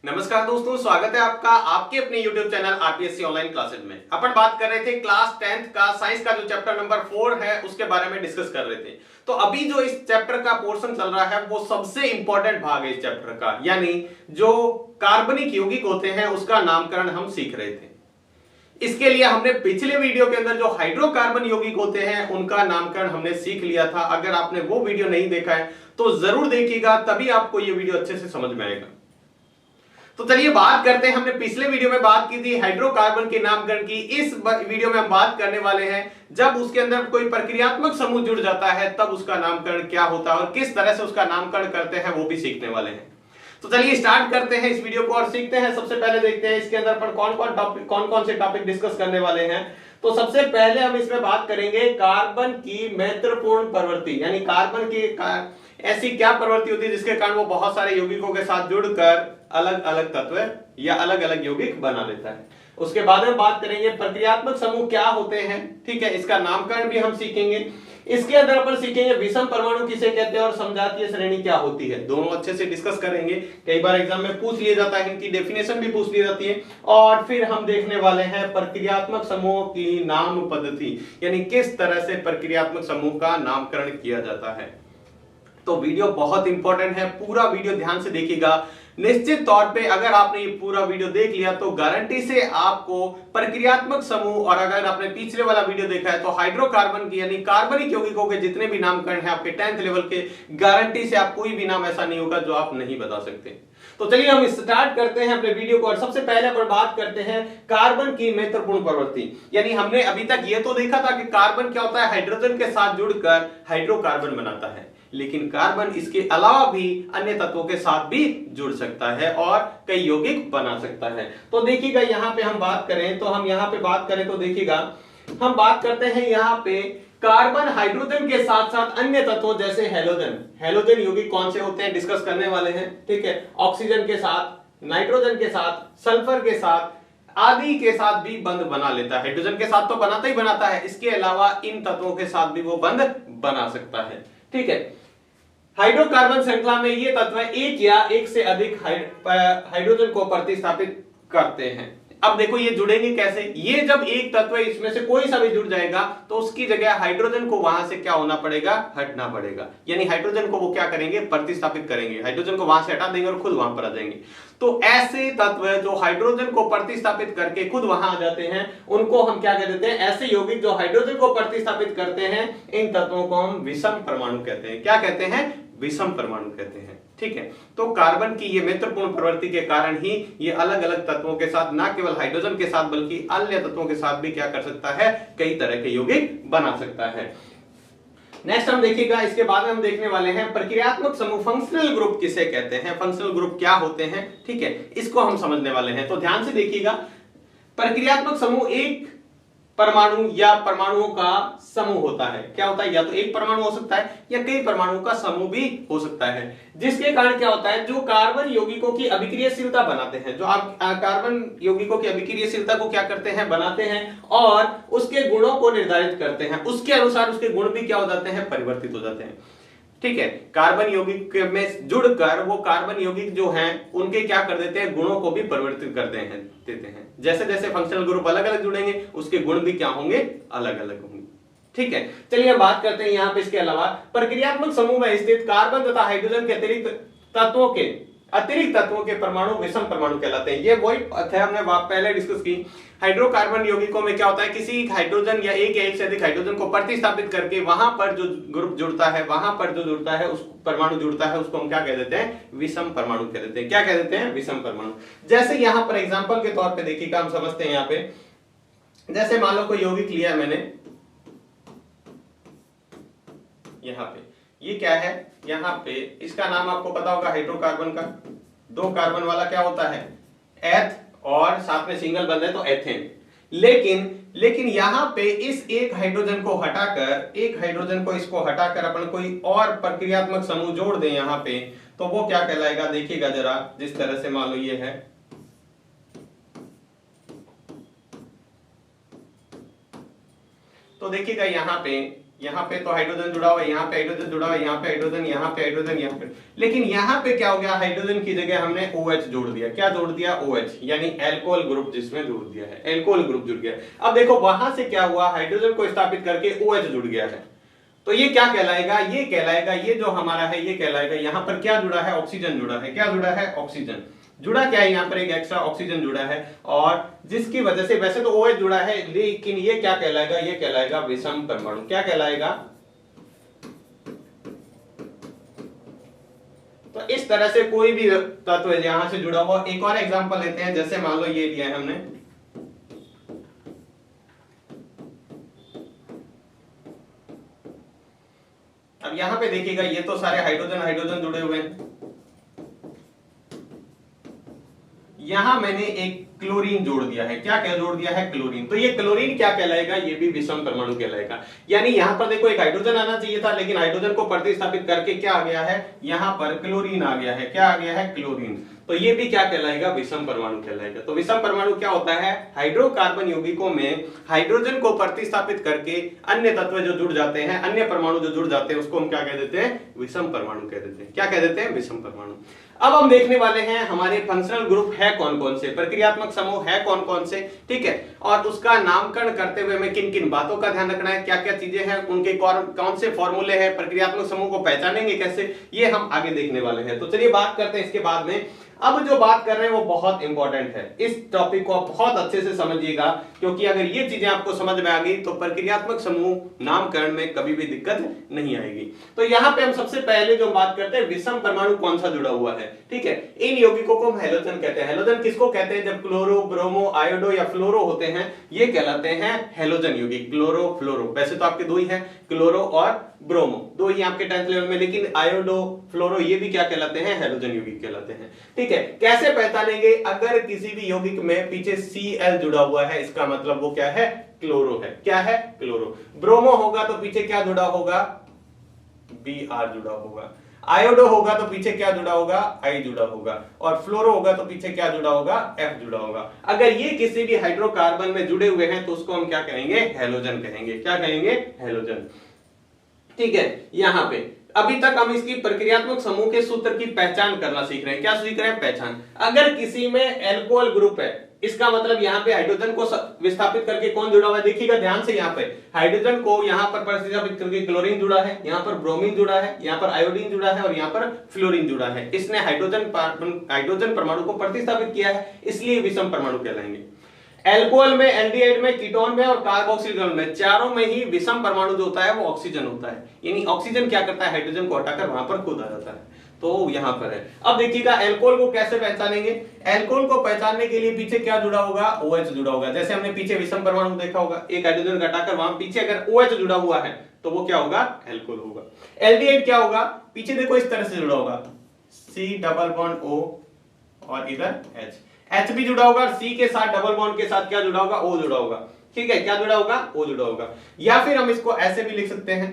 नमस्कार दोस्तों, स्वागत है आपका आपके अपने YouTube channel RPSC online classes में। अपन बात कर रहे थे क्लास 10th का साइंस का जो चैप्टर नंबर 4 है उसके बारे में डिस्कस कर रहे थे। तो अभी जो इस चैप्टर का पोर्शन चल रहा है वो सबसे इंपॉर्टेंट भाग है इस चैप्टर का, यानी जो कार्बनिक यौगिक होते हैं उसका नामकरण हम सीख रहे थे। इसके लिए हमने पिछले वीडियो के अंदर जो हाइड्रोकार्बन यौगिक होते हैं उनका नामकरण हमने सीख लिया था। अगर आपने वो वीडियो नहीं देखा है तो जरूर देखिएगा, तभी आपको ये वीडियो अच्छे से समझ में आएगा। तो चलिए बात करते हैं, हमने पिछले वीडियो में बात की थी हाइड्रोकार्बन के नामकरण की। इस वीडियो में हम बात करने वाले हैं जब उसके अंदर कोई प्रक्रियात्मक समूह जुड़ जाता है तब उसका नामकरण क्या होता है और किस तरह से उसका नामकरण करते हैं वो भी सीखने वाले हैं। तो चलिए स्टार्ट करते हैं इस वीडियो को और सीखते हैं। सबसे पहले देखते हैं इसके अंदर पर कौन कौन से टॉपिक डिस्कस करने वाले हैं। तो सबसे पहले हम इसमें बात करेंगे कार्बन की महत्वपूर्ण प्रवृत्ति, यानी कार्बन की ऐसी क्या प्रवृत्ति होती है जिसके कारण वो बहुत सारे यौगिकों के साथ जुड़कर अलग अलग तत्व या अलग अलग यौगिक बना लेता है। उसके बाद हम बात करेंगे प्रक्रियात्मक समूह क्या होते हैं, ठीक है, इसका नामकरण भी हम सीखेंगे। इसके अंदर अपन सीखेंगे विषम परमाणु किसे कहते हैं और समजातीय श्रेणी क्या होती है, दोनों अच्छे से डिस्कस करेंगे। कई बार एग्जाम में पूछ लिया जाता है, इनकी डेफिनेशन भी पूछ ली जाती है। और फिर हम देखने वाले हैं प्रक्रियात्मक समूह की नाम पद्धति, यानी किस तरह से प्रक्रियात्मक समूह का नामकरण किया जाता है। तो वीडियो बहुत इंपॉर्टेंट है, पूरा वीडियो ध्यान से देखिएगा। निश्चित तौर पे अगर आपने ये पूरा वीडियो देख लिया तो गारंटी से आपको प्रक्रियात्मक समूह, और अगर आपने पिछले वाला वीडियो देखा है तो हाइड्रोकार्बन की यानी कार्बनिक यौगिकों के जितने भी नामकरण है आपके 10th लेवल के, गारंटी से आप कोई भी नाम ऐसा नहीं होगा जो आप नहीं बता सकते। तो चलिए हम स्टार्ट करते हैं अपने वीडियो को और सबसे पहले अपन बात करते हैं कार्बन की महत्वपूर्ण प्रवृत्ति। यानी हमने अभी तक ये तो देखा था कि कार्बन क्या होता है, हाइड्रोजन के साथ जुड़कर हाइड्रोकार्बन बनाता है, लेकिन कार्बन इसके अलावा भी अन्य तत्वों के साथ भी जुड़ सकता है और कई यौगिक बना सकता है। तो देखिएगा यहाँ पे हम बात करें तो हम यहाँ पे बात करें तो देखिएगा हम बात करते हैं यहाँ पे कार्बन हाइड्रोजन के साथ साथ अन्य तत्वों जैसे हेलोजन यौगिक कौन से होते हैं डिस्कस करने वाले हैं, ठीक है। ऑक्सीजन के साथ, नाइट्रोजन के साथ, सल्फर के साथ आदि के साथ भी बंध बना लेता है। हाइड्रोजन के साथ तो बनाता ही बनाता है, इसके अलावा इन तत्वों के साथ भी वो बंध बना सकता है, ठीक है। हाइड्रोकार्बन श्रृंखला में ये तत्व एक या एक से अधिक हाइड्रोजन को प्रतिस्थापित करते हैं। अब देखो ये जुड़ेंगे कैसे, ये जब एक तत्व इसमें से कोई सा भी जुड़ जाएगा तो उसकी जगह हाइड्रोजन को वहां से क्या होना पड़ेगा, हटना पड़ेगा। यानी हाइड्रोजन को वो क्या करेंगे, प्रतिस्थापित करेंगे, हाइड्रोजन को वहां से हटा देंगे और खुद वहां पर आ जाएंगे। तो ऐसे तत्व जो हाइड्रोजन को प्रतिस्थापित करके खुद वहां आ जाते हैं उनको हम क्या कह देते हैं, ऐसे यौगिक जो हाइड्रोजन को प्रतिस्थापित करते हैं, इन तत्वों को हम विषम परमाणु कहते हैं। क्या कहते हैं, विषम परमाणु कहते हैं, ठीक है। तो कार्बन की ये महत्वपूर्ण प्रवृत्ति के कारण ही ये अलग अलग तत्वों के साथ, ना केवल हाइड्रोजन के साथ बल्कि अन्य तत्वों के साथ भी क्या कर सकता है, कई तरह के यौगिक बना सकता है। नेक्स्ट हम देखिएगा, इसके बाद में हम देखने वाले हैं प्रक्रियात्मक समूह, फंक्शनल ग्रुप किसे कहते हैं, फंक्शनल ग्रुप क्या होते हैं, ठीक है, इसको हम समझने वाले हैं। तो ध्यान से देखिएगा, प्रक्रियात्मक समूह एक परमाणु या परमाणुओं का समूह होता है। क्या होता है, या तो एक परमाणु हो सकता है या कई परमाणुओं का समूह भी हो सकता है, जिसके कारण क्या होता है, जो कार्बन यौगिकों की अभिक्रियाशीलता बनाते हैं, जो आप कार्बन यौगिकों की अभिक्रियाशीलता को क्या करते हैं, बनाते हैं और उसके गुणों को निर्धारित करते हैं, उसके अनुसार उसके गुण भी क्या हो जाते हैं, परिवर्तित हो जाते हैं, ठीक है। कार्बन यौगिक में जुड़कर वो कार्बन यौगिक जो हैं उनके क्या कर देते हैं, गुणों को भी परिवर्तित कर देते हैं। जैसे जैसे फंक्शनल ग्रुप अलग अलग जुड़ेंगे उसके गुण भी क्या होंगे, अलग अलग होंगे, ठीक है। चलिए हम बात करते हैं यहाँ पे इसके अलावा प्रक्रियात्मक समूह में स्थित कार्बन तथा हाइड्रोजन के अतिरिक्त तत्वों के परमाणु विषम परमाणु कहलाते हैं। ये वही थे हमने पहले डिस्कस की। हाइड्रोकार्बन यौगिकों में क्या होता है, किसी हाइड्रोजन या एक से अधिक हाइड्रोजन को प्रतिस्थापित करके वहां पर जो ग्रुप जुड़ता है, वहां पर जो जुड़ता है, उस परमाणु जुड़ता है, उसको हम क्या कह देते हैं, विषम परमाणु कह देते हैं। क्या कह देते हैं, विषम परमाणु। जैसे यहाँ पर एग्जाम्पल के तौर पर देखिएगा, हम समझते हैं यहाँ पे, जैसे मान लो कोई यौगिक लिया मैंने, यहाँ पे ये क्या है, यहाँ पे इसका नाम आपको पता होगा हाइड्रोकार्बन का, 2 कार्बन वाला क्या होता है, एथ, और साथ में सिंगल बंद है तो एथेन। लेकिन यहाँ पे इस एक हाइड्रोजन को हटाकर अपन कोई और प्रक्रियात्मक समूह जोड़ दें यहाँ पे, तो वो क्या कहलाएगा, देखिएगा जरा, जिस तरह से मान लो ये है, तो देखिएगा यहाँ पे यहाँ पे तो हाइड्रोजन जुड़ा हुआ है, यहाँ पे हाइड्रोजन जुड़ा हुआ है, यहाँ पे हाइड्रोजन, यहाँ पे हाइड्रोजन, यहाँ पे, लेकिन यहाँ पे क्या हो गया, हाइड्रोजन की जगह हमने OH जोड़ दिया। क्या जोड़ दिया? OH, यानी एल्कोहल ग्रुप जिसमें जोड़ दिया है, एल्कोहल ग्रुप जुड़ गया। अब देखो वहां से क्या हुआ, हाइड्रोजन को स्थापित करके OH जुड़ गया है, तो ये क्या कहलाएगा, ये कहलाएगा, ये जो हमारा है ये कहलाएगा, यहाँ पर क्या जुड़ा है, ऑक्सीजन जुड़ा है। क्या जुड़ा है? ऑक्सीजन जुड़ा। क्या है यहाँ पर? एक एक्स्ट्रा ऑक्सीजन जुड़ा है, और जिसकी वजह से, वैसे तो OH जुड़ा है, लेकिन ये क्या कहलाएगा, ये कहलाएगा विषम परमाणु। क्या कहलाएगा? तो इस तरह से कोई भी तत्व यहां से जुड़ा हुआ। एक और एग्जांपल लेते हैं, जैसे मान लो ये लिया है हमने, अब यहां पे देखिएगा ये तो सारे हाइड्रोजन हाइड्रोजन जुड़े हुए हैं, यहां मैंने एक क्लोरीन जोड़ दिया है। क्या क्या जोड़ दिया है? क्लोरीन। तो ये क्लोरीन क्या कहलाएगा? ये भी विषम परमाणु कहलाएगा। यानी यहां पर देखो एक हाइड्रोजन आना चाहिए था, लेकिन हाइड्रोजन को प्रतिस्थापित करके क्या आ गया है, यहां पर क्लोरीन आ गया है। क्या आ गया है? क्लोरीन। तो ये भी क्या कहलाएगा? विषम परमाणु कहलाएगा। तो विषम परमाणु क्या होता है? हाइड्रोकार्बन यौगिकों में हाइड्रोजन को प्रतिस्थापित करके अन्य तत्व जो जुड़ जाते हैं, अन्य परमाणु जो जुड़ जाते हैं, उसको हम क्या कह देते हैं? विषम परमाणु कह देते हैं। क्या कह देते हैं? विषम परमाणु। अब हम देखने वाले हैं हमारे फंक्शनल ग्रुप है कौन कौन से, प्रक्रियात्मक समूह है कौन कौन से, ठीक है, और उसका नामकरण करते हुए हमें किन किन बातों का ध्यान रखना है, क्या क्या चीजें हैं, उनके कौन से फॉर्मूले हैं, प्रक्रियात्मक समूह को पहचानेंगे कैसे, ये हम आगे देखने वाले हैं। तो चलिए बात करते हैं इसके बाद में। अब जो बात कर रहे हैं वो बहुत इंपॉर्टेंट है, इस टॉपिक को आप बहुत अच्छे से समझिएगा, क्योंकि अगर ये चीजें आपको समझ में आ गई तो प्रक्रियात्मक समूह नामकरण में कभी भी दिक्कत नहीं आएगी। तो यहाँ पे हम सबसे पहले जो बात करते हैं, विषम परमाणु कौन सा जुड़ा हुआ है, ठीक है। इन यौगिकों को हम हैलोजन कहते हैं। हैलोजन किसको कहते हैं? जब क्लोरो, ब्रोमो, आयोडो या फ्लोरो होते हैं, ये कहलाते हैं हैलोजन यौगिक। क्लोरो, फ्लोरो, वैसे तो आपके दो ही हैं, क्लोरो और ब्रोमो, दो ही आपके 10th लेवल में, लेकिन आयोडो, फ्लोरो, ये भी क्या कहलाते हैं? हैलोजन यौगिक कहलाते हैं, ठीक है। कैसे पहचानेंगे? अगर किसी भी यौगिक में पीछे Cl जुड़ा हुआ है, इसका मतलब वो क्या है? क्लोरो है। क्या है? क्लोरो। ब्रोमो होगा तो पीछे क्या जुड़ा होगा? Br जुड़ा होगा। आयोडो होगा तो पीछे क्या जुड़ा होगा? I जुड़ा होगा। और फ्लोरो होगा तो पीछे क्या जुड़ा होगा? F जुड़ा होगा। अगर ये किसी भी हाइड्रोकार्बन में जुड़े हुए हैं तो उसको हम क्या कहेंगे? हैलोजन कहेंगे। क्या कहेंगे? हैलोजन, ठीक है। यहां पे अभी तक हम इसकी प्रक्रियात्मक समूह के सूत्र की पहचान करना सीख रहे हैं। क्या सीख रहे हैं? पहचान। अगर किसी में एल्कोहल ग्रुप है, इसका मतलब यहाँ पे हाइड्रोजन को विस्थापित करके कौन जुड़ा हुआ है? देखिएगा ध्यान से, यहाँ पे हाइड्रोजन को यहाँ पर प्रतिस्थापित करके क्लोरीन जुड़ा है, यहाँ पर ब्रोमीन जुड़ा है, यहाँ पर आयोडीन जुड़ा है और यहाँ पर फ्लोरीन जुड़ा है। इसने हाइड्रोजन परमाणु को प्रतिस्थापित किया है, इसलिए विषम परमाणु कहलाएंगे। एल्कोहल में, एल्डिहाइड में, कीटोन में और कार्बोक्सिल में, चारों में ही विषम परमाणु जो होता है वो ऑक्सीजन होता है। यानी ऑक्सीजन क्या करता है? हाइड्रोजन को हटाकर वहां पर खुद आ जाता है, तो यहां पर है। अब देखिएगा एल्कोहल को कैसे पहचानेंगे? एल्कोहल को पहचानने के लिए पीछे क्या जुड़ा होगा? OH जुड़ा होगा। जैसे हमने पीछे विषम परमाणु देखा होगा, एक हाइड्रोजन घटाकर वहां पीछे अगर OH जुड़ा हुआ है तो वो क्या होगा? एल्कोहल होगा। एल्डिहाइड क्या होगा? पीछे देखो इस तरह से जुड़ा होगा, C डबल बॉन्ड O और इधर H भी जुड़ा होगा, C के साथ डबल बॉन्ड के साथ क्या जुड़ा होगा? O जुड़ा होगा, ठीक है। क्या जुड़ा होगा? O जुड़ा होगा। या फिर हम इसको ऐसे भी लिख सकते हैं,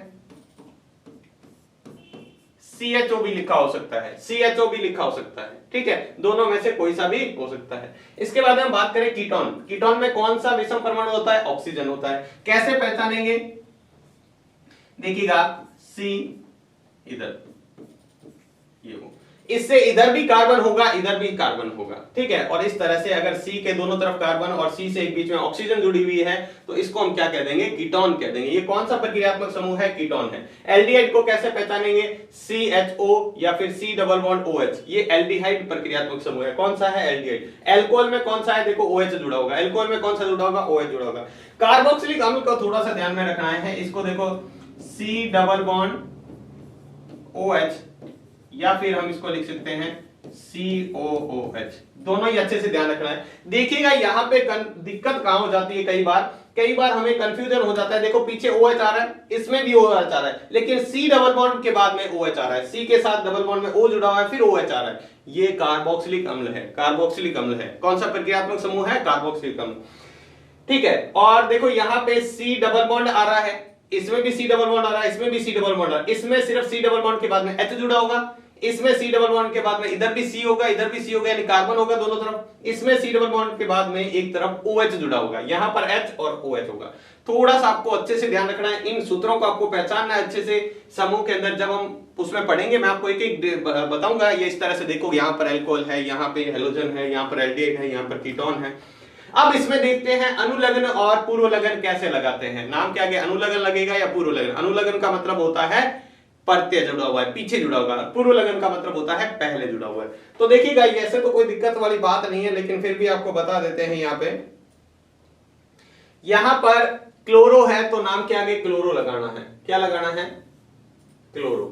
CHO भी लिखा हो सकता है, CHO भी लिखा हो सकता है, ठीक है। दोनों में से कोई सा भी हो सकता है। इसके बाद हम बात करें कीटोन। कीटोन में कौन सा विषम परमाणु होता है? ऑक्सीजन होता है। कैसे पहचानेंगे? देखिएगा C इधर, ये हो, इससे इधर भी कार्बन होगा, इधर भी कार्बन होगा, ठीक है। और इस तरह से अगर C के दोनों तरफ कार्बन और C से एक बीच में ऑक्सीजन जुड़ी हुई है तो इसको हम क्या कह देंगे? कीटोन कह देंगे। ये कौन सा प्रक्रियात्मक समूह है? कीटोन है। एल्डिहाइड को कैसे पहचानेंगे? CHO या फिर C डबल बॉन्ड OH, ये एल्डिहाइड प्रक्रियात्मक समूह है। कौन सा है? एल्डिहाइड। एल्कोहल में कौन सा है? देखो OH जुड़ा होगा। एल्कोहल में कौन सा जुड़ा होगा? OH जुड़ा होगा। कार्बोक्सिलिक अम्ल को थोड़ा सा ध्यान में रखना है, इसको देखो C डबल बॉन्ड OH या फिर हम इसको लिख सकते हैं COOH, दोनों ही अच्छे से ध्यान रखना है। देखिएगा यहाँ पे दिक्कत कहां हो जाती है, कई बार हमें कंफ्यूजन हो जाता है। देखो पीछे OH आ रहा है, इसमें भी OH आ रहा है, लेकिन C डबल बॉन्ड के बाद में OH आ रहा है, C के साथ डबल बॉन्ड में O जुड़ा हुआ है, फिर OH आ रहा है। ये कार्बोक्सिलिक अम्ल है, कार्बोक्सिलिक अम्ल है। कौन सा प्रक्रियात्मक समूह है? कार्बोक्सिलिक अम्ल, ठीक है। और देखो यहाँ पे C डबल बॉन्ड आ रहा है, इसमें भी C डबल बॉन्ड आ रहा है, इसमें भी C डबल बॉन्ड आ रहा है, इसमें सिर्फ C डबल बॉन्ड के बाद में H जुड़ा होगा, इसमें सी डबल बॉन्ड के बाद में इधर भी सी होगा, इधर भी सी होगा, यानी कार्बन होगा दोनों तरफ। इसमें सी डबल बॉन्ड के बाद में एक तरफ OH जुड़ा होगा, यहां पर H और OH होगा। थोड़ा सा आपको अच्छे से ध्यान रखना है, इन सूत्रों को आपको पहचानना है अच्छे से। समूह के अंदर जब हम उसमें पढ़ेंगे, मैं आपको एक एक बताऊंगा, ये इस तरह से देखो, यहाँ पर एल्कोहल है, यहाँ पे हेलोजन है, यहाँ पर एल्डिहाइड है, यहाँ पर कीटोन है। अब इसमें देखते हैं अनुलग्न और पूर्व लगन कैसे लगाते हैं। नाम क्या है, अनुलग्न लगेगा या पूर्व लगन? अनुलग्न का मतलब होता है प्रत्यय जुड़ा हुआ है, पीछे जुड़ा हुआ है। पूर्व लगन का मतलब होता है पहले जुड़ा हुआ है। तो देखिएगा, ऐसे तो कोई दिक्कत वाली बात नहीं है, लेकिन फिर भी आपको बता देते हैं। यहां पर क्लोरो है तो नाम के आगे क्लोरो लगाना है। क्या लगाना है? क्लोरो।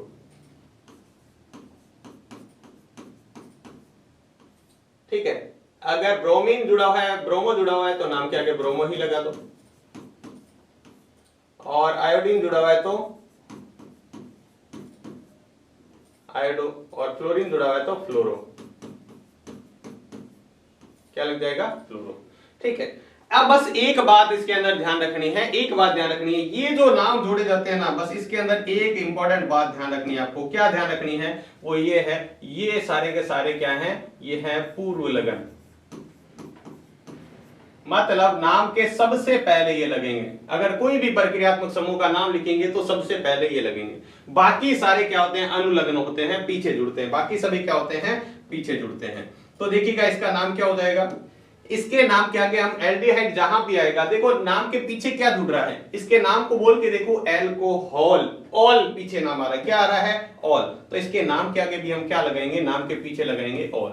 ठीक है। अगर ब्रोमीन जुड़ा हुआ है, ब्रोमो जुड़ा हुआ है, तो नाम के आगे ब्रोमो ही लगा दो। और आयोडीन जुड़ा हुआ है तो आयोडो, और फ्लोरीन जुड़ा हुआ है तो फ्लोरो। क्या लग जाएगा? फ्लोरो। ठीक है। अब बस एक बात इसके अंदर ध्यान रखनी है, एक बात ध्यान रखनी है, ये जो नाम जोड़े जाते हैं ना, बस इसके अंदर एक इंपॉर्टेंट बात ध्यान रखनी है आपको। क्या ध्यान रखनी है? वो ये है, ये सारे के सारे क्या हैं? ये है पूर्व लगन। मतलब नाम के सबसे पहले ये लगेंगे। अगर कोई भी प्रक्रियात्मक समूह का नाम लिखेंगे तो सबसे पहले ये लगेंगे। बाकी सारे क्या होते हैं? अनुलग्न होते हैं, पीछे जुड़ते हैं। बाकी सभी क्या होते हैं? पीछे जुड़ते हैं। तो देखिएगा, इसका नाम क्या हो जाएगा? इसके नाम के आगे हम एल्डिहाइड जहां भी आएगा, देखो नाम के पीछे क्या जुड़ रहा है, इसके नाम को बोल के देखो, एल्कोहल। ऑल पीछे नाम आ रहा है, क्या आ रहा है? ऑल। तो इसके नाम के आगे भी हम क्या लगाएंगे? नाम के पीछे लगाएंगे ऑल।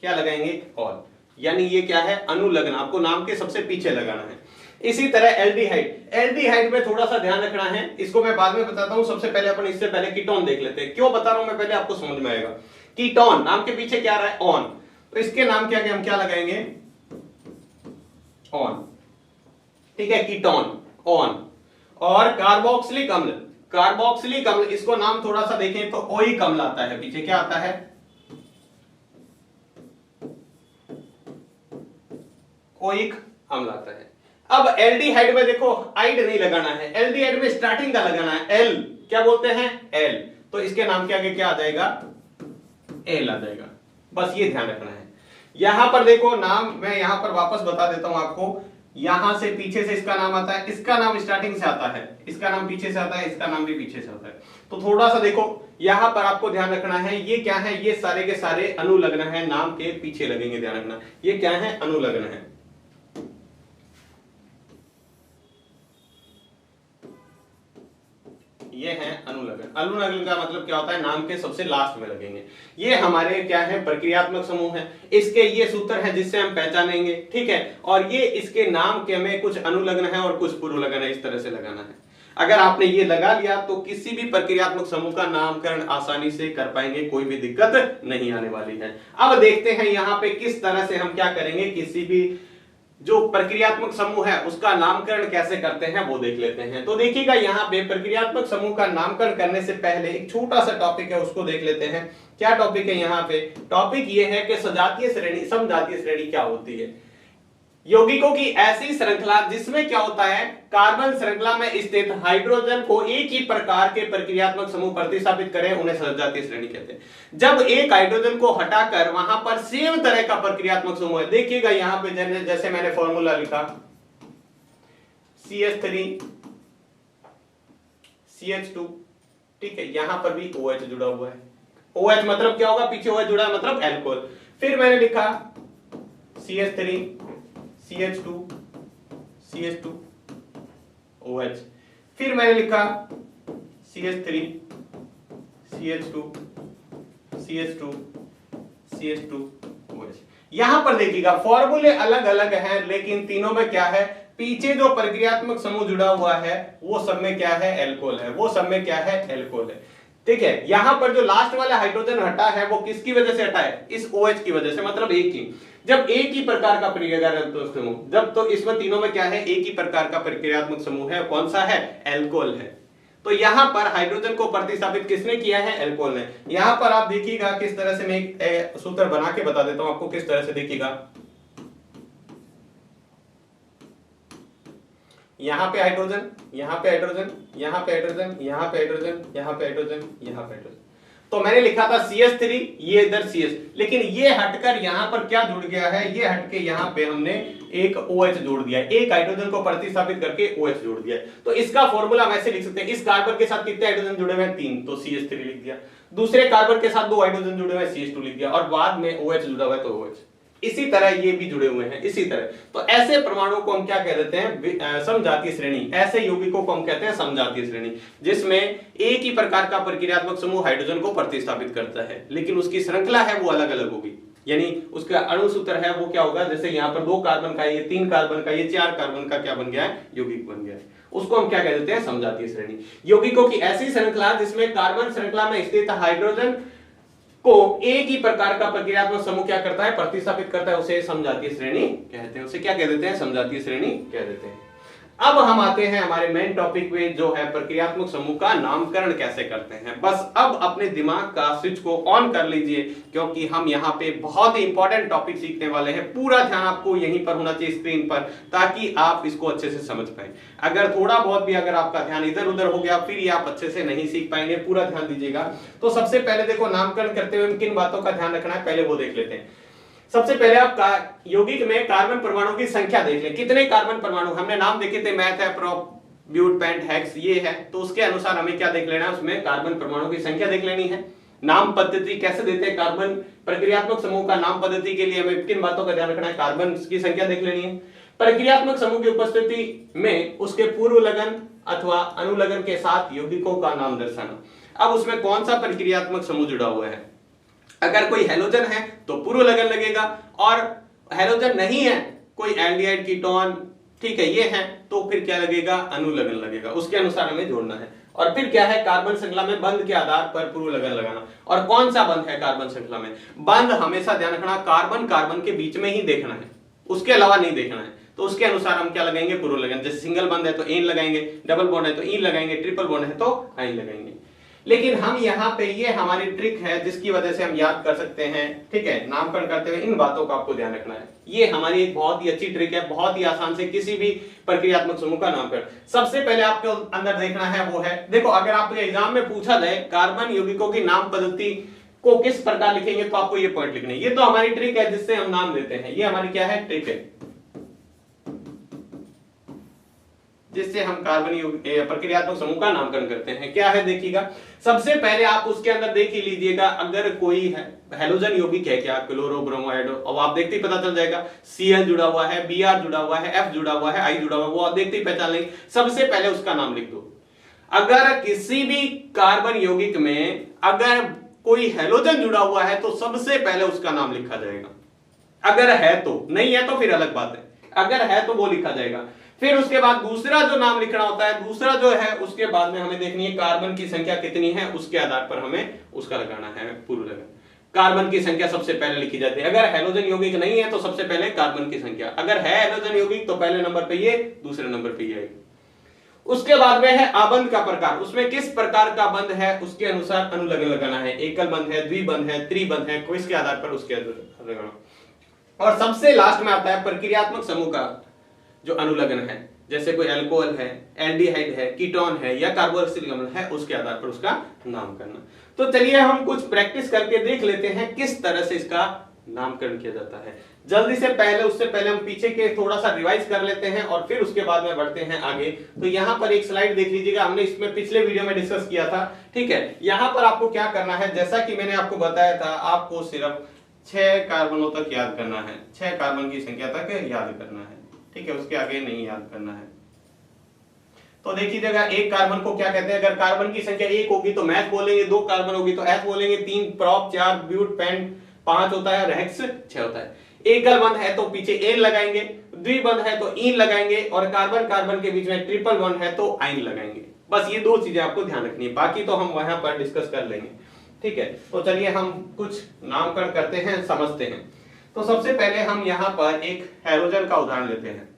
क्या लगाएंगे? ऑल। यानी ये क्या है? अनुलग्न। आपको नाम के सबसे पीछे लगाना है। इसी तरह एल्डिहाइड, एल्डिहाइड में थोड़ा सा ध्यान रखना है, इसको मैं बाद में बताता हूं। सबसे पहले अपन इससे पहले कीटोन देख लेते हैं। क्यों बता रहा हूं मैं, पहले आपको समझ में आएगा। कीटोन नाम के पीछे क्या आ रहा है? ऑन। तो इसके नाम के आगे हम क्या लगाएंगे? ऑन। ठीक है, कीटोन, ऑन। और कार्बोक्सिलिक अम्ल, कार्बोक्सिलिक अम्ल, इसको नाम थोड़ा सा देखें तो ओइक अम्ल आता है पीछे। क्या आता है? ओइक अम्ल आता है। अब एल्डिहाइड में देखो, आइड नहीं लगाना है, एल्डिहाइड में स्टार्टिंग का लगाना है, एल। क्या बोलते हैं? एल। तो इसके नाम के आगे क्या आ जाएगा? एल आ जाएगा। बस ये ध्यान रखना है। यहां पर देखो नाम, मैं यहां पर वापस बता देता हूं आपको। यहां से पीछे से इसका नाम आता है, इसका नाम स्टार्टिंग से आता है, इसका नाम पीछे से आता है, इसका नाम भी पीछे से आता है। तो थोड़ा सा देखो, यहां पर आपको ध्यान रखना है, ये क्या है? ये सारे के सारे अनुलग्न है, नाम के पीछे लगेंगे। ध्यान रखना, ये क्या है? अनुलग्न है। ये है अनुलग्न। अनुलग्न का मतलब क्या होता है? नाम के सबसे लास्ट में लगेंगे। ये हमारे क्या है? प्रक्रियात्मक समूह है। इसके ये सूत्र है जिससे हम पहचानेंगे। ठीक है। और ये इसके नाम के में कुछ अनुलग्न है और कुछ पूर्व लगन है, इस तरह से लगाना है। अगर आपने ये लगा लिया तो किसी भी प्रक्रियात्मक समूह का नामकरण आसानी से कर पाएंगे, कोई भी दिक्कत नहीं आने वाली है। अब देखते हैं यहाँ पे किस तरह से हम क्या करेंगे, किसी भी जो प्रक्रियात्मक समूह है उसका नामकरण कैसे करते हैं वो देख लेते हैं। तो देखिएगा, यहाँ पे प्रक्रियात्मक समूह का नामकरण करने से पहले एक छोटा सा टॉपिक है, उसको देख लेते हैं। क्या टॉपिक है यहाँ पे? टॉपिक ये है कि सजातीय श्रेणी, समजातीय श्रेणी क्या होती है। यौगिकों की ऐसी श्रृंखला जिसमें क्या होता है? कार्बन श्रृंखला में स्थित हाइड्रोजन को एक ही प्रकार के प्रक्रियात्मक समूह प्रतिस्थापित करें, उन्हें सजातीय श्रेणी कहते हैं। जब एक हाइड्रोजन को हटाकर वहां पर सेम तरह का प्रक्रियात्मक समूह है, देखिएगा यहां पे जैसे मैंने फॉर्मूला लिखा, CH3 CH2। ठीक है, यहां पर भी OH जुड़ा हुआ है। OH मतलब क्या होगा? पीछे OH जुड़ा है मतलब एल्कोहल। फिर मैंने लिखा CH3 CH2 CH2 OH। फिर मैंने लिखा CH3 CH2 CH2 CH2 OH। यहां पर देखिएगा फॉर्मूले अलग अलग हैं, लेकिन तीनों में क्या है? पीछे जो प्रक्रियात्मक समूह जुड़ा हुआ है वो सब में क्या है? एल्कोहल है। वो सब में क्या है? एल्कोहल है। ठीक है। यहां पर जो लास्ट वाला हाइड्रोजन हटा है वो किसकी वजह से हटा है? इस OH की वजह से, मतलब एक ही। जब एक ही प्रकार का प्रक्रियात्मक समूह, जब तो इसमें तीनों में क्या है? एक ही प्रकार का प्रक्रियात्मक समूह है। कौन सा है? एल्कोहल है। तो यहां पर हाइड्रोजन को प्रतिस्थापित किसने किया है? एल्कोहल ने। यहां पर आप देखिएगा किस तरह से, मैं एक सूत्र बना के बता देता हूं आपको किस तरह से। देखिएगा, यहाँ पे हाइड्रोजन, यहाँ पे हाइड्रोजन, यहाँ पे हाइड्रोजन, यहाँ पे हाइड्रोजन, यहाँ पे हाइड्रोजन, यहाँ पे हाइड्रोजन। तो मैंने लिखा था CH3, ये इधर CS, लेकिन ये हटकर यहां पर क्या जुड़ गया है, ये हटके यहां पे हमने एक OH जोड़ दिया है, एक हाइड्रोजन को प्रतिस्थापित करके OH जोड़ दिया है। तो इसका फॉर्मूला वैसे लिख सकते हैं, इस कार्बन के साथ कितने हाइड्रोजन जुड़े हुए हैं, 3, तो CH3 लिख दिया। दूसरे कार्बन के साथ 2 हाइड्रोजन जुड़े हुए हैं, CH2 लिख दिया, और बाद में OH जुड़ा हुआ है तो OH। इसी तरह ये भी जुड़े हुए हैं, इसी तरह। तो ऐसे परमाणुओं को हम क्या कह देते हैं, समजातीय श्रेणी। ऐसे यौगिकों को हम कहते हैं समजातीय श्रेणी, जिसमें एक ही प्रकार का प्रक्रियात्मक समूह हाइड्रोजन को प्रतिस्थापित करता है, लेकिन उसकी श्रृंखला है वो अलग अलग होगी। यानी उसका अणु सूत्र है वो क्या होगा, जैसे यहाँ पर 2 कार्बन का, ये 3 कार्बन का, ये 4 कार्बन का क्या बन गया है, यौगिक बन गया है। उसको हम क्या कह देते हैं, समजातीय श्रेणी। यौगिकों की ऐसी श्रृंखला जिसमें कार्बन श्रृंखला में स्थित हाइड्रोजन को एक ही प्रकार का प्रक्रियात्मक समूह क्या करता है, प्रतिस्थापित करता है, उसे समजातीय श्रेणी कहते हैं। उसे क्या कह देते हैं, समजातीय श्रेणी कह देते हैं। अब हम आते हैं हमारे मेन टॉपिक पे, जो है प्रक्रियात्मक समूह का नामकरण कैसे करते हैं। बस अब अपने दिमाग का स्विच को ऑन कर लीजिए, क्योंकि हम यहाँ पे बहुत ही इंपॉर्टेंट टॉपिक सीखने वाले हैं। पूरा ध्यान आपको यहीं पर होना चाहिए स्क्रीन पर, ताकि आप इसको अच्छे से समझ पाए। अगर थोड़ा बहुत भी अगर आपका ध्यान इधर उधर हो गया, फिर ये आप अच्छे से नहीं सीख पाएंगे। पूरा ध्यान दीजिएगा। तो सबसे पहले देखो, नामकरण करते हुए किन बातों का ध्यान रखना है, पहले वो देख लेते हैं। सबसे पहले आप यौगिक में कार्बन परमाणु की संख्या देख लें, कितने कार्बन परमाणु। हमने नाम देखे थे, मैथ है, प्रोप, ब्यूट, पेंट, हेक्स, ये है। तो उसके अनुसार हमें क्या देख लेना है, उसमें कार्बन परमाणु की संख्या देख लेनी है। नाम पद्धति कैसे देते हैं, कार्बन प्रक्रियात्मक समूह का नाम पद्धति के लिए हमें किन बातों का ध्यान रखना है, कार्बन की संख्या देख लेनी है। प्रक्रियात्मक समूह की उपस्थिति में उसके पूर्व लगन अथवा अनुलगन के साथ यौगिकों का नाम दर्शाना। अब उसमें कौन सा प्रक्रियात्मक समूह जुड़ा हुआ है। अगर कोई हैलोजन है तो पूर्व लगन लगेगा, और हैलोजन नहीं है, कोई एल्डिहाइड, कीटोन, ठीक है, ये है, तो फिर क्या लगेगा, अनुलगन लगेगा। उसके अनुसार हमें जोड़ना है। और फिर क्या है, कार्बन श्रृंखला में बंध के आधार पर पूर्व लगन लगाना। और कौन सा बंध है कार्बन श्रृंखला में, बंध हमेशा ध्यान रखना कार्बन कार्बन के बीच में ही देखना है, उसके अलावा नहीं देखना है। तो उसके अनुसार हम क्या लगाएंगे, पूर्व लगन। जैसे सिंगल बंध है तो एन लगाएंगे, डबल बॉन्ड है तो इन लगाएंगे, ट्रिपल बॉन्ड है तो आइन लगाएंगे। लेकिन हम यहाँ पे, ये हमारी ट्रिक है जिसकी वजह से हम याद कर सकते हैं, ठीक है। नामकरण करते हुए इन बातों का आपको ध्यान रखना है। ये हमारी एक बहुत ही अच्छी ट्रिक है, बहुत ही आसान से किसी भी प्रक्रियात्मक समूह का नामकरण। सबसे पहले आपको अंदर देखना है वो है, देखो अगर आपके एग्जाम में पूछा जाए कार्बन यौगिकों की नाम पद्धति को किस प्रकार लिखेंगे, तो आपको ये पॉइंट लिखने। ये तो हमारी ट्रिक है जिससे हम नाम देते हैं, ये हमारी क्या है, ट्रिक है, जिससे हम कार्बन प्रक्रियात्मक समूह का नामकरण करते हैं। क्या है देखिएगा, सबसे पहले आप उसके अंदर देख ही लीजिएगा, अगर कोई है हैलोजन यौगिक है क्या, क्लोरो, ब्रोमाइड, अब आप देखते ही पता चल जाएगा। Cl जुड़ा हुआ है, Br जुड़ा हुआ है, F जुड़ा हुआ है, I जुड़ा हुआ है, वो आप देखते ही पहचान लेंगे। सबसे पहले उसका नाम लिख दो। अगर किसी भी कार्बन यौगिक में अगर कोई हैलोजन जुड़ा हुआ है तो सबसे पहले उसका नाम लिखा जाएगा। अगर है तो, नहीं है तो फिर अलग बात है। अगर है तो वो लिखा जाएगा। फिर उसके बाद दूसरा जो नाम लिखना होता है, दूसरा जो है उसके बाद में हमें देखनी है कार्बन की संख्या कितनी है, उसके आधार पर हमें उसका लगाना है पूर्व लगन। कार्बन की संख्या सबसे पहले लिखी जाती है। अगर हैलोजन यौगिक नहीं है तो सबसे पहले कार्बन की संख्या, अगर है हैलोजन यौगिक तो पहले नंबर पे ये, दूसरे नंबर पे ये आएगी। उसके बाद में है आबंध का प्रकार, उसमें किस प्रकार का बंध है उसके अनुसार अनुलगन लगाना है। एकल बंध है, द्विबंध है, त्रिबंध है, किसके आधार पर उसके लगाना। और सबसे लास्ट में आता है प्रक्रियात्मक समूह का जो अनुलगन है, जैसे कोई अल्कोहल है, एल्डिहाइड है, कीटोन है या कार्बोक्सिलिक अम्ल है, उसके आधार पर उसका नाम करना। तो चलिए हम कुछ प्रैक्टिस करके देख लेते हैं किस तरह से इसका नामकरण किया जाता है। जल्दी से पहले, उससे पहले हम पीछे के थोड़ा सा रिवाइज कर लेते हैं और फिर उसके बाद में बढ़ते हैं आगे। तो यहाँ पर एक स्लाइड देख लीजिएगा, हमने इसमें पिछले वीडियो में डिस्कस किया था, ठीक है। यहाँ पर आपको क्या करना है, जैसा कि मैंने आपको बताया था, आपको सिर्फ 6 कार्बनों तक याद करना है, 6 कार्बन की संख्या तक याद करना है, ठीक है। उसके आगे नहीं याद करना है। तो देखिएगा, एक कार्बन को क्या कहते हैं, अगर कार्बन की संख्या 1 होगी तो मैथ बोलेंगे, 2 कार्बन होगी तो एथ बोलेंगे, 3 प्रोप, 4 ब्यूट, पेंट, 5 होता है, और हेक्स 6 होता है। एकल बंध है तो पीछे एन लगाएंगे, द्विबंध है तो इन लगाएंगे, और कार्बन कार्बन के बीच में ट्रिपल बंध है तो आइन लगाएंगे। बस ये 2 चीजें आपको ध्यान रखनी है, बाकी तो हम वहां पर डिस्कस कर लेंगे, ठीक है। तो चलिए हम कुछ नामकरण करते हैं, समझते हैं। तो सबसे पहले हम यहां पर एक हैलोजन का उदाहरण लेते हैं,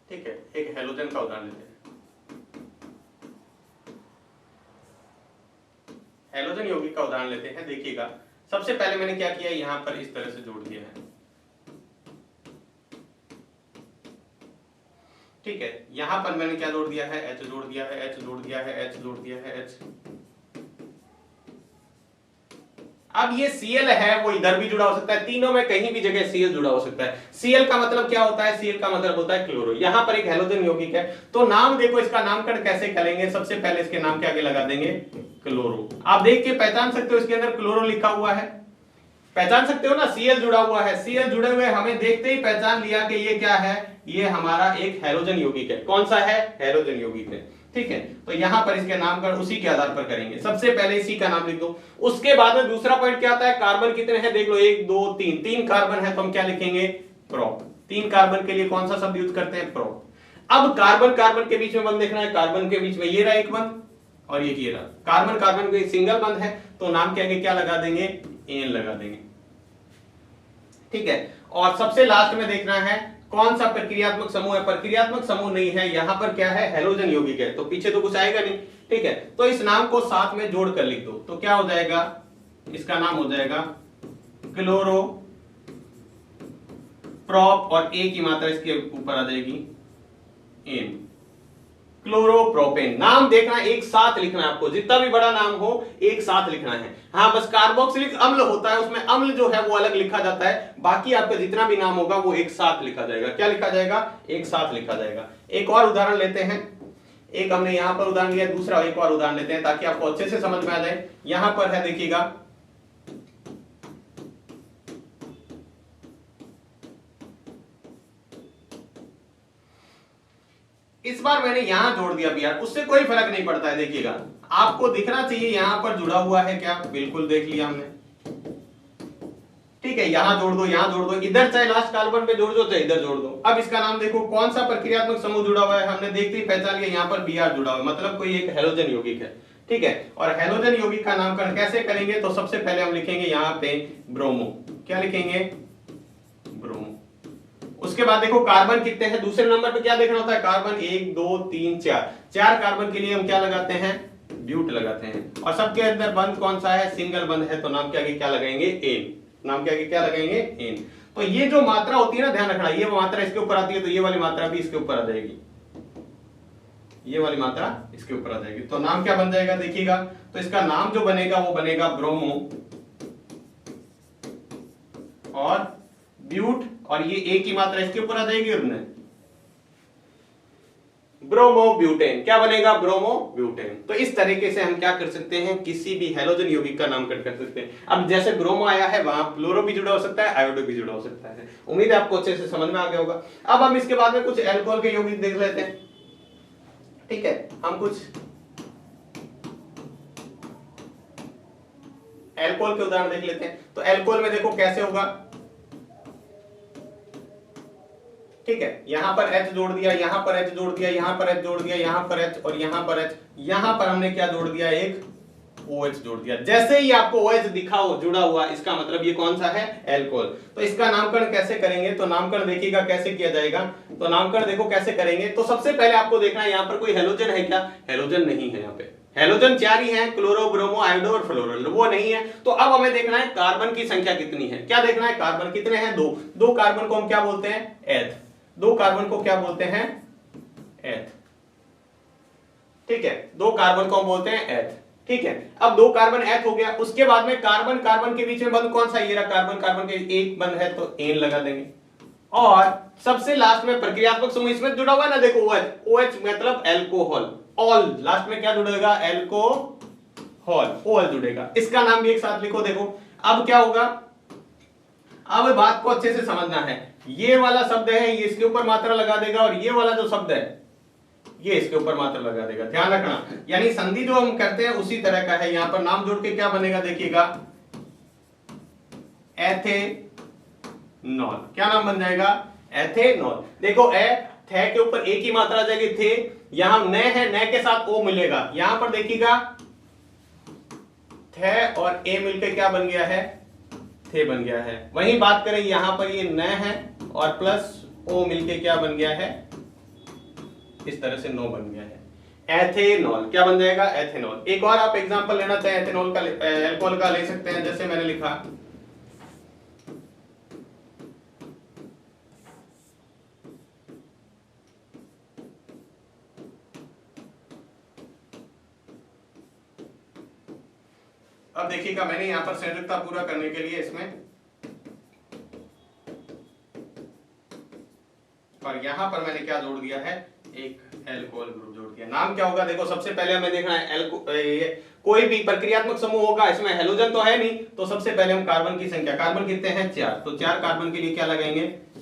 ठीक है। एक हैलोजन का उदाहरण लेते हैं। हैलोजन यौगिक का उदाहरण लेते हैं। देखिएगा, सबसे पहले मैंने क्या किया, यहां पर इस तरह से जोड़ दिया है, ठीक है, यहां पर मैंने क्या जोड़ दिया है, H जोड़ दिया है, H जोड़ दिया है, H जोड़ दिया है, H। अब ये Cl है वो इधर भी जुड़ा हो सकता है, तीनों में कहीं भी जगह Cl जुड़ा हो सकता है। Cl का मतलब क्या होता है, Cl का मतलब होता है क्लोरो। यहां पर एक हैलोजन यौगिक है, तो नाम देखो इसका नामकरण कैसे करेंगे, सबसे पहले इसके नाम के आगे लगा देंगे क्लोरो। आप देख के पहचान सकते हो इसके अंदर क्लोरो लिखा हुआ है, पहचान सकते हो ना, Cl जुड़ा हुआ है, Cl जुड़े हुए हमें देखते ही पहचान लिया कि ये क्या है, ये हमारा एक हैलोजन यौगिक है। कौन सा है, हैलोजन यौगिक है। ठीक है, तो यहां पर इसके नामकरण उसी के आधार पर करेंगे, सबसे पहले इसी का नाम लिख दो। उसके बाद में दूसरा पॉइंट क्या आता है, कार्बन कितने हैं देख लो, 1 2 3, 3 कार्बन है तो हम क्या लिखेंगे, प्रोप। 3 कार्बन के लिए कौन सा शब्द यूज करते हैं, प्रोप। अब कार्बन कार्बन के बीच में बंध देखना है, कार्बन के बीच में ये रहा एक बंध और ये रहा, कार्बन कार्बन के सिंगल बंध है तो नाम के आगे क्या लगा देंगे, एन लगा देंगे। ठीक है, और सबसे लास्ट में देखना है कौन सा प्रक्रियात्मक समूह है, प्रक्रियात्मक समूह नहीं है, यहां पर क्या है, हैलोजन यौगिक है, तो पीछे तो कुछ आएगा नहीं। ठीक है, तो इस नाम को साथ में जोड़कर लिख दो, तो क्या हो जाएगा, इसका नाम हो जाएगा क्लोरो प्रोप, और ए की मात्रा इसके ऊपर आ जाएगी एन, क्लोरोप्रोपेन। नाम देखना एक साथ लिखना है आपको, जितना भी बड़ा नाम हो एक साथ लिखना है। हाँ, बस कार्बोक्सिलिक अम्ल होता है उसमें अम्ल जो है वो अलग लिखा जाता है, बाकी आपका जितना भी नाम होगा वो एक साथ लिखा जाएगा। क्या लिखा जाएगा, एक साथ लिखा जाएगा। एक और उदाहरण लेते हैं, एक हमने यहां पर उदाहरण लिया, दूसरा एक और उदाहरण लेते हैं ताकि आपको अच्छे से समझ में आ जाए। यहां पर है देखिएगा, इस बार मैंने यहां जोड़ दिया यार, उससे कोई फर्क नहीं पड़ता है। देखिएगा आपको दिखना चाहिए यहां पर जुड़ा हुआ है क्या, बिल्कुल देख लिया हमने। ठीक है, यहां जोड़ दो, यहां जोड़ दो, इधर चाहे लास्ट कार्बन पे जोड़ दो चाहे इधर जोड़ दो। अब इसका नाम देखो कौन सा प्रक्रियात्मक समूह जुड़ा हुआ है, हमने देखते ही पहचान लिया, यहां पर Br जुड़ा हुआ है, मतलब कोई एक हैलोजन यौगिक है। ठीक है, और हैलोजन यौगिक का नामकरण कैसे करेंगे, तो सबसे पहले हम लिखेंगे यहां पे ब्रोमो। क्या लिखेंगे, ब्रोमो। उसके बाद देखो कार्बन कितने हैं, दूसरे नंबर पे क्या देखना होता है, कार्बन 1 2 3 4, 4 कार्बन के लिए हम क्या लगाते हैं, ब्यूट लगाते हैं। और सबके अंदर बंध कौन सा है, सिंगल बंध है, तो नाम के आगे क्या लगाएंगे, एन। नाम के आगे क्या लगाएंगे, एन। तो ये जो मात्रा होती है ना, ध्यान रखना, ये मात्रा इसके ऊपर आती है तो ये वाली मात्रा भी इसके ऊपर आ जाएगी, ये वाली मात्रा इसके ऊपर आ जाएगी। तो नाम क्या बन जाएगा देखिएगा, तो इसका नाम जो बनेगा वो बनेगा ब्रोमो और ब्यूट, और ये ए की मात्रा इसके ऊपर आ जाएगी और ब्रोमो ब्यूटेन। क्या बनेगा, ब्रोमो ब्यूटेन। तो इस तरीके से हम क्या कर सकते हैं, किसी भी हैलोजन यौगिक का नामकरण कर सकते हैं। अब जैसे ब्रोमो आया है वहां फ्लोरो भी जुड़ा हो सकता है, आयोडो भी जुड़ा हो सकता है। उम्मीद है आपको अच्छे से समझ में आ गया होगा। अब हम इसके बाद में कुछ एल्कोहल के यौगिक देख लेते हैं। ठीक है, हम कुछ एल्कोहल के उदाहरण देख लेते हैं। तो एल्कोहल में देखो कैसे होगा, ठीक है, यहां पर H जोड़ दिया, यहां पर H जोड़ दिया, यहां पर H जोड़ दिया, यहां पर H और यहां पर H, यहां पर हमने क्या जोड़ दिया, एक OH जोड़ दिया। जैसे ही आपको OH दिखा हो जुड़ा हुआ, इसका मतलब ये कौन सा है, एल्कोहल। तो इसका नामकरण कैसे करेंगे, तो नामकरण देखिएगा कैसे किया जाएगा। तो नामकरण देखो कैसे करेंगे, तो सबसे पहले आपको देखना है यहां पर कोई हैलोजन है क्या, हैलोजन नहीं है। यहाँ पे हैलोजन 4 ही है, क्लोरो ब्रोमो आयोडो और फ्लोरो, वो नहीं है। तो अब हमें देखना है कार्बन की संख्या कितनी है। क्या देखना है, कार्बन कितने हैं, 2। 2 कार्बन को हम क्या बोलते हैं, एथ। 2 कार्बन को क्या बोलते हैं, एथ। ठीक है, 2 कार्बन को हम बोलते हैं एथ। ठीक है, अब 2 कार्बन एथ हो गया। उसके बाद में कार्बन कार्बन के बीच में बंध कौन सा, ये रहा, कार्बन कार्बन के एक बंध है तो एन लगा देंगे। और सबसे लास्ट में प्रक्रियात्मक समूह इसमें जुड़ा हुआ है ना, देखो OH, OH मतलब एल्कोहल, ऑल लास्ट में क्या जुड़ेगा, एल्कोहल, OL जुड़ेगा। इसका नाम भी एक साथ लिखो। देखो अब क्या होगा, अब बात को अच्छे से समझना है। ये वाला शब्द है, ये इसके ऊपर मात्रा लगा देगा, और ये वाला जो शब्द है ये इसके ऊपर मात्रा लगा देगा। ध्यान रखना, यानी संधि जो हम करते हैं उसी तरह का है। यहां पर नाम जोड़ के क्या बनेगा देखिएगा, एथेनॉल। क्या नाम बन जाएगा, एथेनॉल। देखो थे के ऊपर ए की मात्रा आ जाएगी, थे, यहां न है, न के साथ ओ मिलेगा। यहां पर देखिएगा थे और ए मिलकर क्या बन गया है, थे बन गया है। वहीं बात करें यहां पर ये न है और प्लस ओ मिलके क्या बन गया है, इस तरह से नो बन गया है, एथेनॉल। क्या बन जाएगा, एथेनॉल। एक और आप एग्जांपल लेना चाहें एथेनॉल का, एल्कोहल का ले सकते हैं। जैसे मैंने लिखा अब देखिएगा मैंने यहां पर संयोजकता पूरा करने के लिए इसमें और यहां पर मैंने क्या जोड़ दिया है, एक एल्कोहल ग्रुप जोड़ दिया। नाम क्या होगा, देखो सबसे पहले हमें देखना है कोई भी प्रक्रियात्मक समूह होगा, इसमें हेलोजन तो है नहीं, तो सबसे पहले हम कार्बन की संख्या, कार्बन कितने हैं 4, तो 4 कार्बन के लिए क्या लगाएंगे,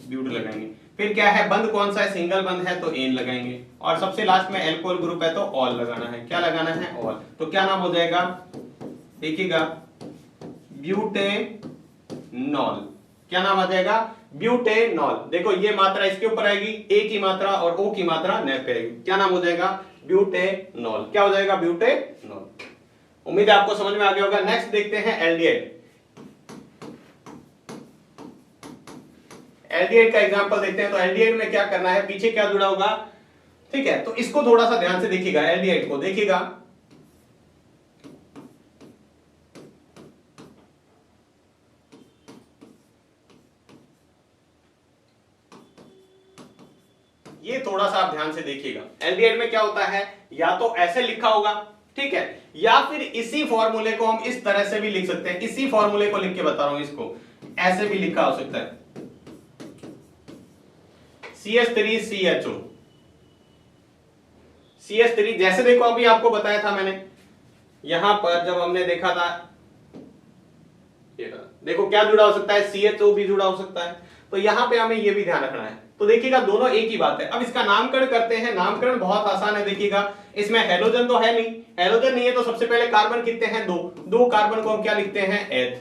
ब्यूट लगाएंगे। फिर क्या है, बंद कौन सा है, सिंगल बंद है तो एन लगाएंगे, और सबसे लास्ट में एल्कोहल ग्रुप है तो ऑल लगाना है। क्या लगाना है, ऑल। तो क्या नाम हो जाएगा, देखिएगा ब्यूटेनॉल। क्या नाम आ जाएगा, ब्यूटेनॉल। देखो ये मात्रा इसके ऊपर आएगी, ए की मात्रा और ओ की मात्रा न पे आएगी। क्या नाम हो जाएगा, ब्यूटेनॉल। क्या हो जाएगा, ब्यूटेनॉल। उम्मीद है आपको समझ में आ गया होगा। नेक्स्ट देखते हैं एल्डिहाइड। एल्डिहाइड का एग्जांपल देखते हैं। तो एल्डिहाइड में क्या करना है, पीछे क्या जुड़ा होगा, ठीक है, तो इसको थोड़ा सा ध्यान से देखिएगा, एल्डिहाइड को देखिएगा। ये थोड़ा सा आप ध्यान से देखिएगा। एल्डिहाइड में क्या होता है, या तो ऐसे लिखा होगा, ठीक है, या फिर इसी फॉर्मूले को हम इस तरह से भी लिख सकते हैं। इसी फॉर्मूले को लिख के बता रहा हूं, इसको ऐसे भी लिखा हो सकता है, CH3CHO। CH3 जैसे देखो अभी आपको बताया था मैंने, यहां पर जब हमने देखा था, देखो क्या जुड़ा हो सकता है, CHO भी जुड़ा हो सकता है। तो यहां पे हमें ये भी ध्यान रखना है। तो देखिएगा दोनों एक ही बात है। अब इसका नामकरण करते हैं। नामकरण बहुत आसान है। देखिएगा इसमें हेलोजन तो है नहीं, हेलोजन नहीं है तो सबसे पहले कार्बन कितने हैं, दो कार्बन को हम क्या लिखते हैं, एथ।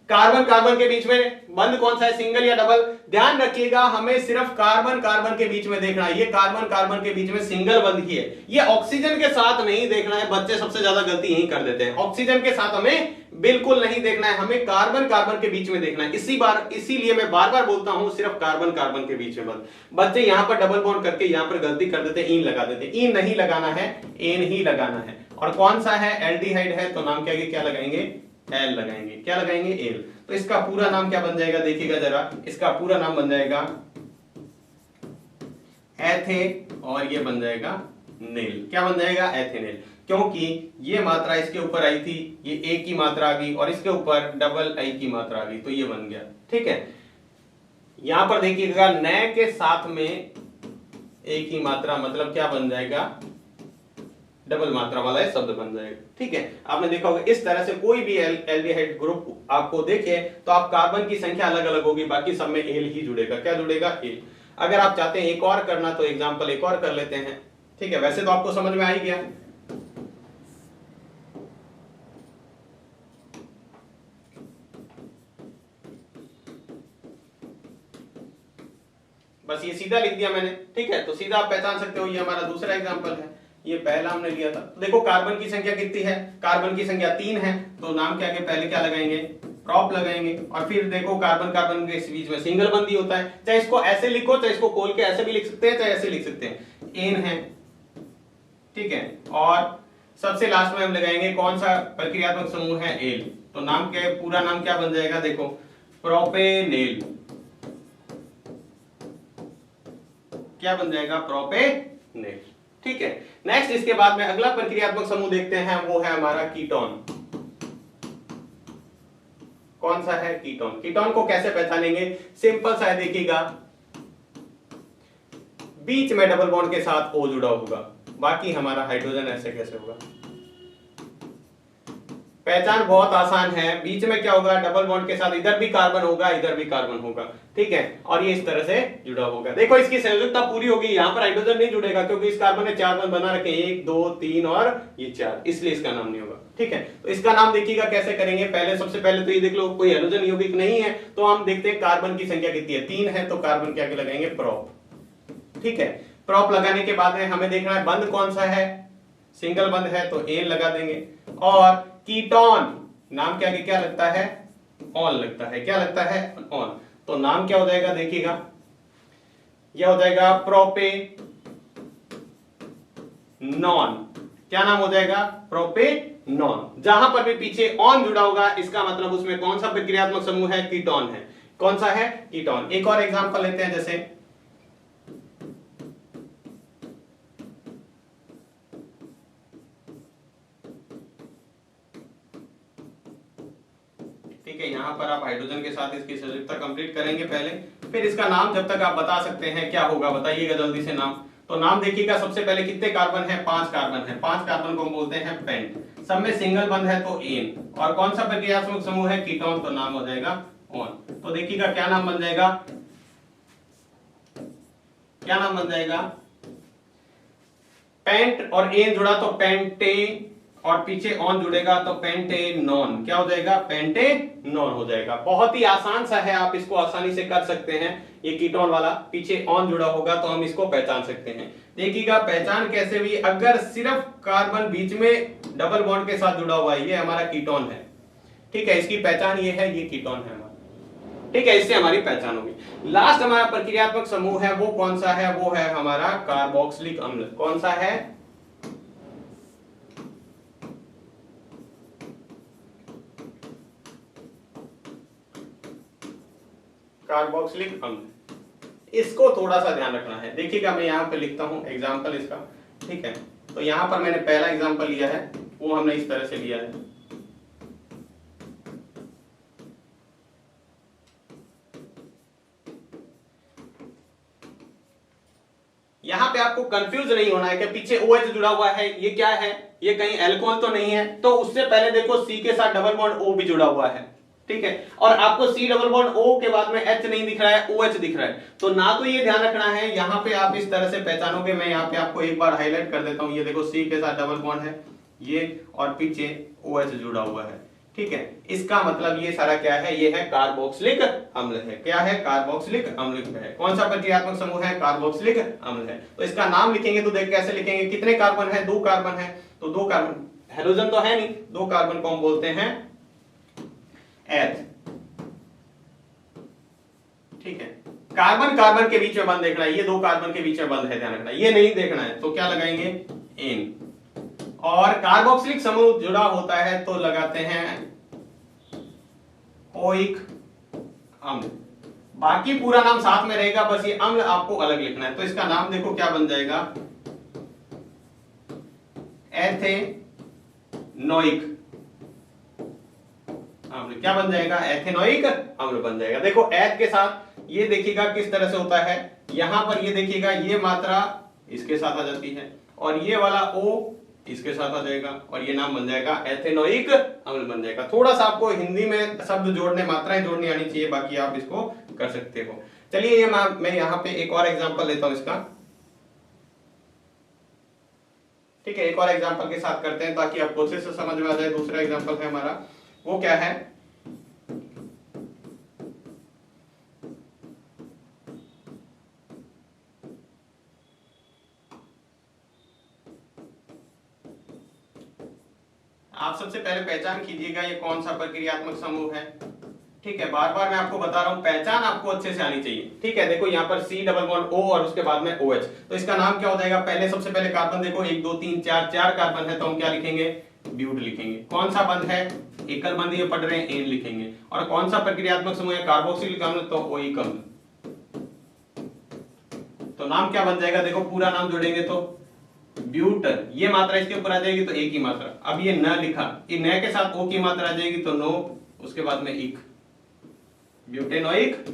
कार्बन कार्बन के बीच में बंद कौन सा है, सिंगल या डबल। ध्यान रखिएगा हमें सिर्फ कार्बन कार्बन के बीच में देखना है, ये कार्बन कार्बन के बीच में सिंगल बंद ही है। ये ऑक्सीजन के साथ नहीं देखना है, बच्चे सबसे ज्यादा गलती यही कर देते हैं। ऑक्सीजन के साथ हमें बिल्कुल नहीं देखना है, हमें कार्बन कार्बन के बीच में देखना है। इसीलिए मैं बार बार बोलता हूं सिर्फ कार्बन कार्बन के बीच में बंद। बच्चे यहां पर डबल बॉन्ड करके यहां पर गलती कर देते हैं, इन लगा देते हैं। इन नहीं लगाना है, एन ही लगाना है। और कौन सा है, एल्डिहाइड है, तो नाम क्या लगाएंगे, एल लगाएंगे। क्या लगाएंगे, एल। तो इसका पूरा नाम क्या बन जाएगा, देखिएगा जरा, इसका पूरा नाम बन जाएगा एथे, और ये बन जाएगा नेल। क्या बन जाएगा, एथेनेल। क्योंकि ये मात्रा इसके ऊपर आई थी, ये ए की मात्रा आ गई, और इसके ऊपर डबल आई की मात्रा आ गई, तो ये बन गया। ठीक है, यहां पर देखिएगा नए के साथ में ए की मात्रा, मतलब क्या बन जाएगा, डबल मात्रा वाला ये शब्द बन जाएगा। ठीक है, आपने देखा होगा इस तरह से कोई भी एल्डिहाइड ग्रुप आपको देखे तो आप कार्बन की संख्या अलग अलग होगी, बाकी सब में एल ही जुड़ेगा। क्या जुड़ेगा, एल। अगर आप चाहते हैं एक और करना तो एग्जांपल एक और कर लेते हैं। ठीक है, वैसे तो आपको समझ में आ ही गया। बस ये सीधा लिख दिया मैंने। ठीक है, तो सीधा आप पहचान सकते हो ये हमारा दूसरा एग्जांपल है, ये पहला हमने लिया था। देखो कार्बन की संख्या कितनी है, कार्बन की संख्या 3 है, तो नाम क्या, पहले क्या लगाएंगे, प्रॉप लगाएंगे। और फिर देखो कार्बन कार्बन के बीच में सिंगल बंदी होता है, चाहे इसको ऐसे लिखो, चाहे इसको खोल के ऐसे भी लिख सकते हैं, चाहे ऐसे लिख सकते हैं, एन है। ठीक है, और सबसे लास्ट में हम लगाएंगे कौन सा प्रक्रियात्मक समूह है, एल। तो नाम क्या है, पूरा नाम क्या बन जाएगा, देखो प्रोपेनेल। क्या बन जाएगा, प्रोपेनेल। ठीक है, नेक्स्ट इसके बाद में अगला प्रक्रियात्मक समूह देखते हैं, वो है हमारा कीटोन। कौन सा है, कीटोन। कीटोन को कैसे पहचानेंगे, सिंपल सा है, देखिएगा बीच में डबल बॉन्ड के साथ O जुड़ा होगा, बाकी हमारा हाइड्रोजन ऐसे कैसे होगा। पहचान बहुत आसान है, बीच में क्या होगा, डबल बॉन्ड के साथ इधर भी कार्बन होगा, इधर भी कार्बन होगा। ठीक है, और ये इस तरह से जुड़ा होगा। देखो इसकी संयोजकता पूरी होगी, यहां पर हाइड्रोजन नहीं जुड़ेगा क्योंकि इस कार्बन ने 4 बंध बना रखे, 1 2 3 और ये 4, इसलिए इसका नाम नहीं होगा। ठीक है, तो इसका नाम देखिएगा कैसे करेंगे। पहले सबसे पहले तो ये देख लो कोई हाइड्रोजन यौगिक नहीं है, तो हम देखते हैं कार्बन की संख्या कितनी है, 3 है, तो कार्बन के आगे लगाएंगे प्रॉप। ठीक है, प्रॉप लगाने के बाद में हमें देखना है बंद कौन सा है, सिंगल बंद है तो एन लगा देंगे। और कीटोन नाम के आगे क्या लगता है, ऑन लगता है। क्या लगता है, ऑन। तो नाम क्या हो जाएगा, देखिएगा यह हो जाएगा प्रोपेनॉन। क्या नाम हो जाएगा, प्रोपेनॉन। जहां पर भी पीछे ऑन जुड़ा होगा इसका मतलब उसमें कौन सा प्रक्रियात्मक समूह है, कीटोन है। कौन सा है, कीटोन। एक और एग्जांपल लेते हैं, जैसे ठीक है, यहाँ पर आप हाइड्रोजन के साथ इसकी सजगता कंप्लीट करेंगे पहले, फिर इसका नाम जब तक आप बता सकते हैं क्या होगा बताइएगा जल्दी से नाम। तो नाम देखिएगा, सबसे पहले कितने कार्बन है, 5 कार्बन है, 5 कार्बन को हम बोलते हैं पेंट। सब में सिंगल बंद है तो एन, और कौन सा प्रक्रियात्मक समूह है, कीटोन, तो नाम हो जाएगा ऑन। तो देखिएगा क्या नाम बन जाएगा, क्या नाम बन जाएगा, पेंट और एन जुड़ा तो पेंटे, और पीछे ऑन जुड़ेगा तो पेंटेनॉन, क्या हो जाएगा, पेंटेनॉन हो जाएगा। बहुत ही आसान सा है, आप इसको आसानी से कर सकते हैं। ये कीटोन वाला पीछे ऑन जुड़ा होगा तो हम इसको पहचान सकते हैं। देखिएगा पहचान कैसे हुई, अगर सिर्फ कार्बन बीच में डबल बॉन्ड के साथ जुड़ा हुआ है, ये हमारा कीटोन है, ठीक है, इसकी पहचान ये है, ये कीटोन है हमारा, ठीक है, इससे हमारी पहचान होगी। लास्ट हमारा प्रक्रियात्मक समूह है, वो कौन सा है, वो है हमारा कार्बोक्सिलिक अम्ल। कौन सा है, कार्बोक्सिलिक अम्ल। इसको थोड़ा सा ध्यान रखना है। देखिएगा मैं यहाँ पे लिखता हूं एग्जाम्पल इसका, ठीक है, तो यहाँ पर मैंने पहला एग्जाम्पल लिया है, वो हमने इस तरह से लिया है। यहाँ पे आपको कंफ्यूज नहीं होना है कि पीछे OH जुड़ा हुआ है, ये क्या है, ये कहीं अल्कोहल तो नहीं है। तो उससे पहले देखो C के साथ डबल बॉन्ड O भी जुड़ा हुआ है, ठीक है, और आपको C डबल बॉन्ड O के बाद में H नहीं दिख रहा है, OH दिख रहा है। तो ना तो ये ध्यान रखना है, यहाँ पे आप इस तरह से पहचानोगे। मैं यहाँ पे आपको एक बार हाईलाइट कर देता हूँ, ये देखो C के साथ डबल बॉन्ड है ये, और पीछे OH जुड़ा हुआ है, ठीक है। इसका मतलब ये सारा क्या है, ये है कार्बोक्सिलिक अम्ल है। क्या है, कार्बोक्सिलिक अम्ल है। कौन सा प्रक्रियात्मक समूह है, कार्बोक्सिलिक अम्ल है। तो इसका नाम लिखेंगे तो देख कैसे लिखेंगे, कितने कार्बन है, 2 कार्बन है, तो 2 कार्बन, हाइड्रोजन तो है नहीं, 2 कार्बन को हम बोलते हैं एथ, ठीक है। कार्बन कार्बन के बीच में बंद देखना है, ये 2 कार्बन के बीच में बंद है, ध्यान रखना, ये नहीं देखना है, तो क्या लगाएंगे, एन। और कार्बोक्सिलिक समूह जुड़ा होता है तो लगाते हैं ओइक अम्ल। बाकी पूरा नाम साथ में रहेगा, बस ये अम्ल आपको अलग लिखना है। तो इसका नाम देखो क्या बन जाएगा, एथेनोइक अम्ल। क्या बन जाएगा, एथेनोइक अम्ल बन जाएगा। देखो एथ के साथ ये देखिएगा किस तरह से होता है, यहां पर ये देखिएगा ये मात्रा इसके साथ आ जाती है, और ये वाला O इसके साथ आ जाएगा, और ये नाम बन जाएगा एथेनोइक अम्ल बन जाएगा। थोड़ा सा आपको हिंदी में शब्द जोड़ने, मात्राएं जोड़नी आनी चाहिए, बाकी आप इसको कर सकते हो। चलिए ये मैं यहाँ पे एक और एग्जांपल लेता हूं इसका, ठीक है, एक और एग्जांपल के साथ करते हैं ताकि आपको अच्छे से समझ में आ जाए। दूसरा एग्जांपल है हमारा, वो क्या है, आप सबसे पहले पहचान कीजिएगा ये कौन सा प्रक्रियात्मक समूह है, ठीक है। बार बार मैं आपको बता रहा हूं, पहचान आपको अच्छे से आनी चाहिए, ठीक है। देखो यहाँ पर C डबल बॉन्ड O और उसके बाद में OH, तो इसका नाम क्या हो जाएगा, पहले सबसे पहले कार्बन देखो 1 2 3 4 कार्बन है, तो हम क्या लिखेंगे, ब्यूट लिखेंगे। कौन सा बंद है, एकल बंद ये पढ़ रहे हैं, एन लिखेंगे। और कौन सा प्रक्रियात्मक समूह है, कार्बोक्सिलिक अम्ल, तो ओइक अम्ल। तो नाम क्या बन जाएगा, देखो पूरा नाम जोड़ेंगे तो ब्यूटर, ये मात्रा इसके ऊपर आ जाएगी तो एक ही मात्रा, अब ये न लिखा, ये न के साथ O की मात्रा आ जाएगी तो नो, उसके बाद में इक, ब्यूटेनोइक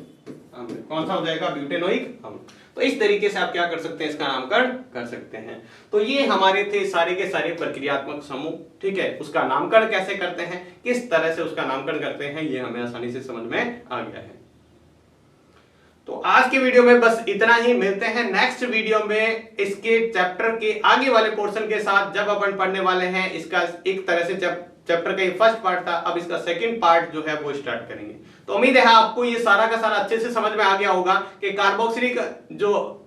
अम्ल। कौन सा हो जाएगा, ब्यूटेनोइक अम्ल। तो इस तरीके से आप क्या कर सकते हैं, इसका नामकरण कर सकते हैं। तो ये हमारे थे सारे के सारे प्रक्रियात्मक समूह, ठीक है। उसका नामकरण कैसे करते हैं, किस तरह से उसका नामकरण करते हैं, ये हमें आसानी से समझ में आ गया है। तो आज की वीडियो में बस इतना ही, मिलते हैं नेक्स्ट वीडियो में इसके चैप्टर के आगे वाले पोर्शन के साथ, जब अपन पढ़ने वाले हैं इसका एक तरह से चैप्टर का ये फर्स्ट पार्ट था, अब इसका सेकंड पार्ट जो है वो स्टार्ट करेंगे। तो उम्मीद है आपको ये सारा का सारा अच्छे से समझ में आ गया होगा कि कार्बोक्सिलिक जो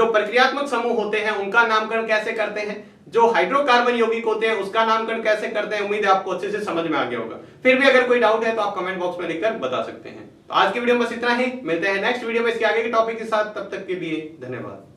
प्रक्रियात्मक समूह होते हैं उनका नामकरण कैसे करते हैं, जो हाइड्रोकार्बन यौगिक होते हैं उसका नामकरण कैसे करते हैं। उम्मीद है आपको अच्छे से समझ में आ गया होगा। फिर भी अगर कोई डाउट है तो आप कमेंट बॉक्स में लिखकर बता सकते हैं। तो आज की वीडियो में बस इतना ही, मिलते हैं नेक्स्ट वीडियो में इसके आगे के टॉपिक के साथ, तब तक के लिए धन्यवाद।